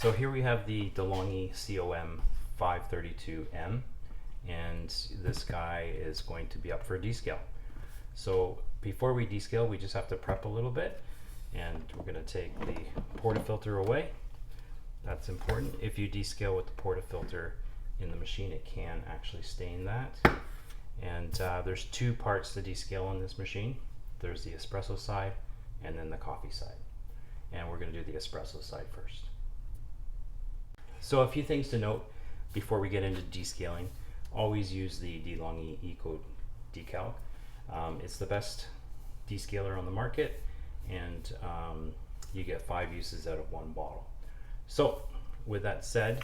So here we have the Delonghi COM532M, and this guy is going to be up for a descale. So before we descale, we just have to prep a little bit, and we're going to take the portafilter away. That's important. If you descale with the portafilter in the machine, it can actually stain that. And there's two parts to descale on this machine. There's the espresso side and then the coffee side. And we're going to do the espresso side first. So a few things to note before we get into descaling. Always use the Delonghi Eco Decal. It's the best descaler on the market, and you get 5 uses out of 1 bottle. So with that said,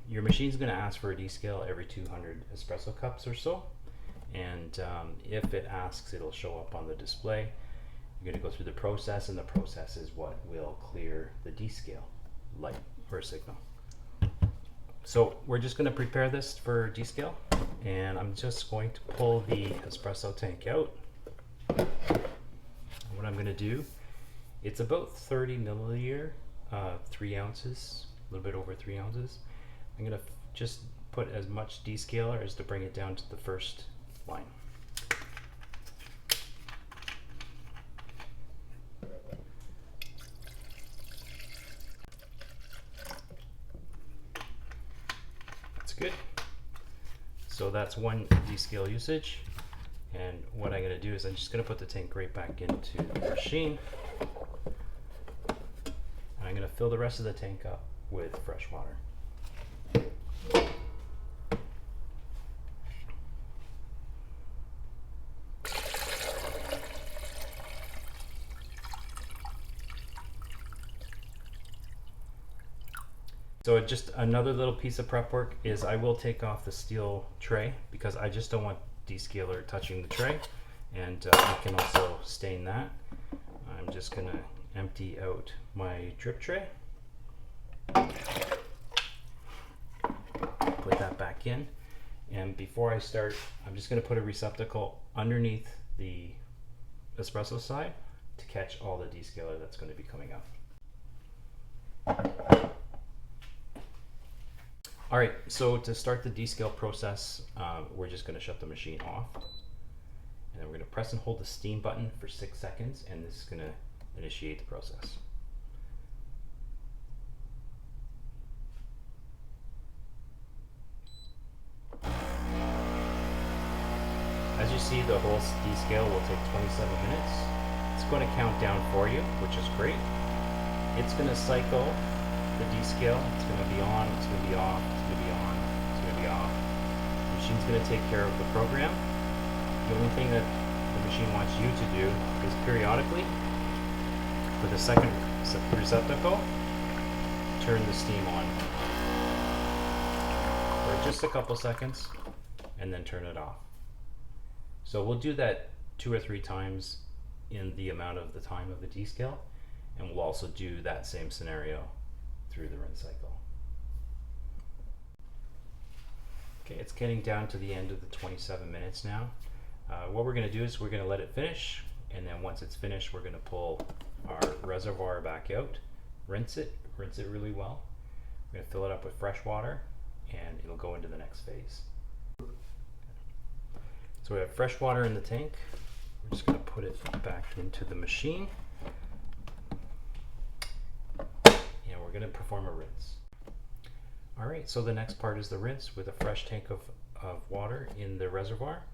your machine's going to ask for a descale every 200 espresso cups or so, and if it asks, it'll show up on the display. You're going to go through the process, and the process is what will clear the descale light or signal. So we're just going to prepare this for descale, and I'm just going to pull the espresso tank out. What I'm going to do, it's about 30 milliliter, 3 ounces, a little bit over 3 ounces. I'm going to just put as much descaler as to bring it down to the first line. That's good. So that's 1 descale usage. And what I'm going to do is I'm just going to put the tank right back into the machine. And I'm going to fill the rest of the tank up with fresh water. So just another little piece of prep work is I will take off the steel tray because I just don't want descaler touching the tray, and I can also stain that. I'm just going to empty out my drip tray, put that back in, and before I start, I'm just going to put a receptacle underneath the espresso side to catch all the descaler that's going to be coming up. All right, so to start the descale process, we're just going to shut the machine off, and then we're going to press and hold the steam button for 6 seconds, and this is going to initiate the process. As you see, the whole descale will take 27 minutes. It's going to count down for you, which is great. It's going to cycle the descale. It's going to be on, it's going to be off, it's going to be on, it's going to be off. The machine's going to take care of the program. The only thing that the machine wants you to do is periodically, for the second receptacle, turn the steam on for just a couple seconds and then turn it off. So we'll do that 2 or 3 times in the amount of the time of the descale, and we'll also do that same scenario through the rinse cycle. Okay, it's getting down to the end of the 27 minutes now. What we're going to do is we're going to let it finish, and then once it's finished, we're going to pull our reservoir back out, rinse it really well. We're going to fill it up with fresh water, and it'll go into the next phase. So we have fresh water in the tank. We're just going to put it back into the machine. We're going to perform a rinse. All right, so the next part is the rinse with a fresh tank of water in the reservoir.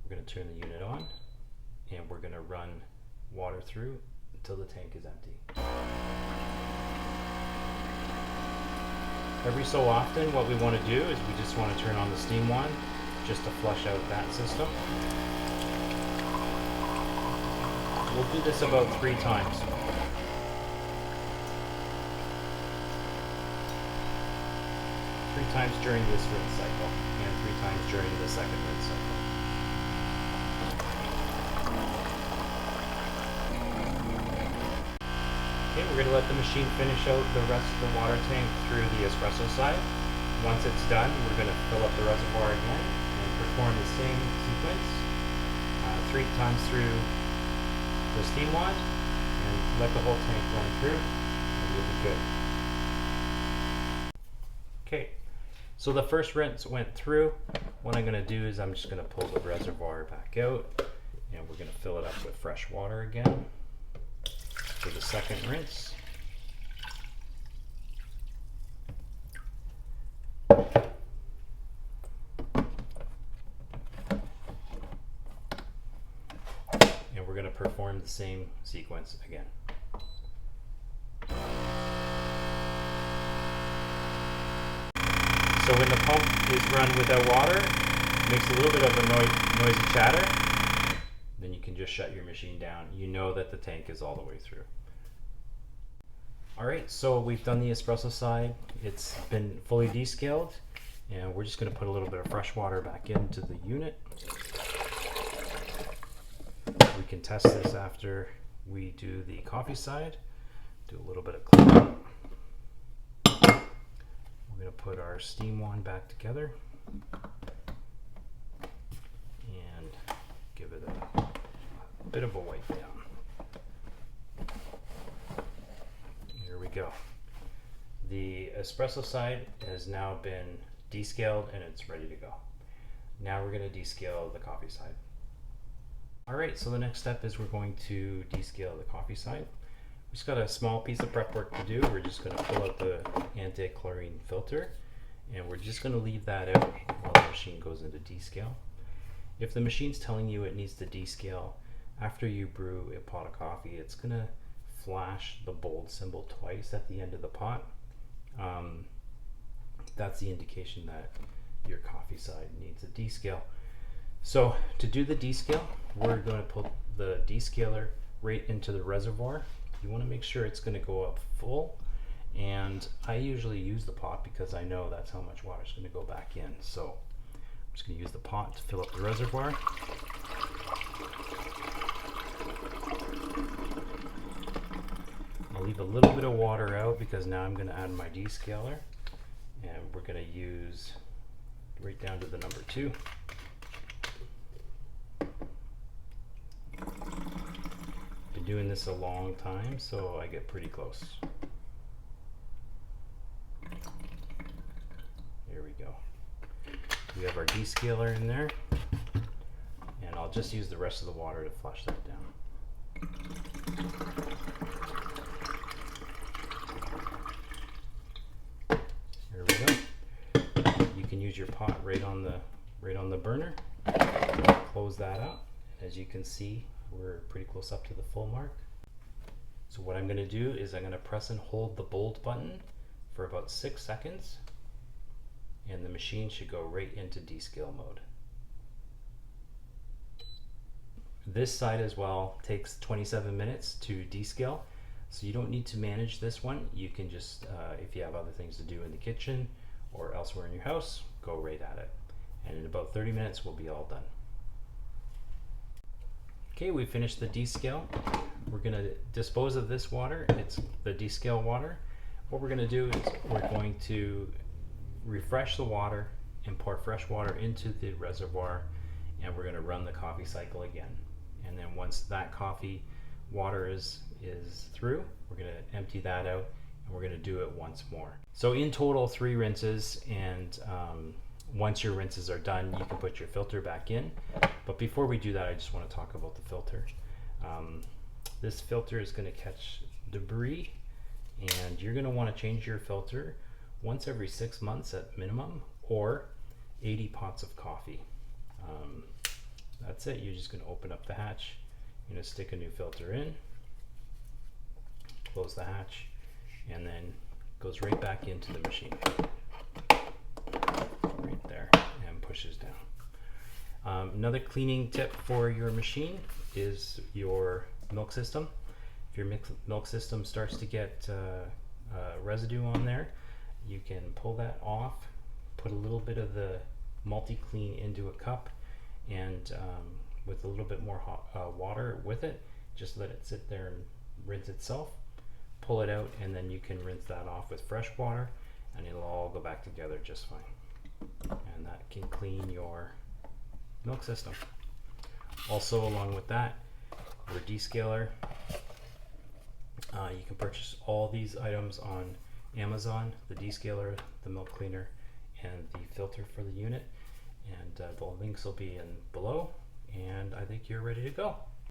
We're going to turn the unit on, and we're going to run water through until the tank is empty. Every so often, what we want to do is we just want to turn on the steam wand just to flush out that system. We'll do this about 3 times. 3 times during this rinse cycle, and 3 times during the second rinse cycle. Okay, we're going to let the machine finish out the rest of the water tank through the espresso side. Once it's done, we're going to fill up the reservoir again and perform the same sequence 3 times through the steam wand, and let the whole tank run through, and you'll be good. Okay, so the first rinse went through. What I'm going to do is I'm just going to pull the reservoir back out, and we're going to fill it up with fresh water again for the second rinse. And we're going to perform the same sequence again. So when the pump is run without water, it makes a little bit of a noisy chatter. Then you can just shut your machine down. You know that the tank is all the way through. Alright, so we've done the espresso side. It's been fully descaled, and we're just going to put a little bit of fresh water back into the unit. We can test this after we do the coffee side. Do a little bit of cleanup. We're going to put our steam wand back together and give it a bit of a wipe down. Here we go. The espresso side has now been descaled and it's ready to go. Now we're going to descale the coffee side. Alright, so the next step is we're going to descale the coffee side. We just got a small piece of prep work to do. We're just going to pull out the anti-chlorine filter, and we're just going to leave that out while the machine goes into descale. If the machine's telling you it needs to descale after you brew a pot of coffee, it's going to flash the bold symbol twice at the end of the pot. That's the indication that your coffee side needs a descale. So to do the descale, we're going to put the descaler right into the reservoir. You want to make sure it's going to go up full, and I usually use the pot because I know that's how much water is going to go back in. So I'm just going to use the pot to fill up the reservoir. I'll leave a little bit of water out because now I'm going to add my descaler, and we're going to use right down to the number 2. Doing this a long time, so I get pretty close. There we go. We have our descaler in there, and I'll just use the rest of the water to flush that down. There we go. You can use your pot right on the burner. Close that up. As you can see, we're pretty close up to the full mark. So what I'm going to do is I'm going to press and hold the bold button for about 6 seconds, and the machine should go right into descale mode. This side as well takes 27 minutes to descale, so you don't need to manage this one. You can just, if you have other things to do in the kitchen or elsewhere in your house, go right at it. And in about 30 minutes we'll be all done. Okay, we finished the descale. We're going to dispose of this water. It's the descale water. What we're going to do is we're going to refresh the water and pour fresh water into the reservoir, and we're going to run the coffee cycle again. And then once that coffee water is through, we're going to empty that out, and we're going to do it once more. So in total 3 rinses, and once your rinses are done, you can put your filter back in. But before we do that, I just want to talk about the filter. This filter is going to catch debris, and you're going to want to change your filter once every 6 months at minimum, or 80 pots of coffee. That's it. You're just going to open up the hatch. You're going to stick a new filter in, close the hatch, and then it goes right back into the machine. Right there, and pushes down. Another cleaning tip for your machine is your milk system. If your milk system starts to get residue on there, you can pull that off, put a little bit of the multi-clean into a cup, and with a little bit more hot water with it, just let it sit there and rinse itself. Pull it out, and then you can rinse that off with fresh water, and it'll all go back together just fine. And that can clean your milk system. Also, along with that, your descaler. You can purchase all these items on Amazon, the descaler, the milk cleaner, and the filter for the unit. And the links will be in below, and I think you're ready to go.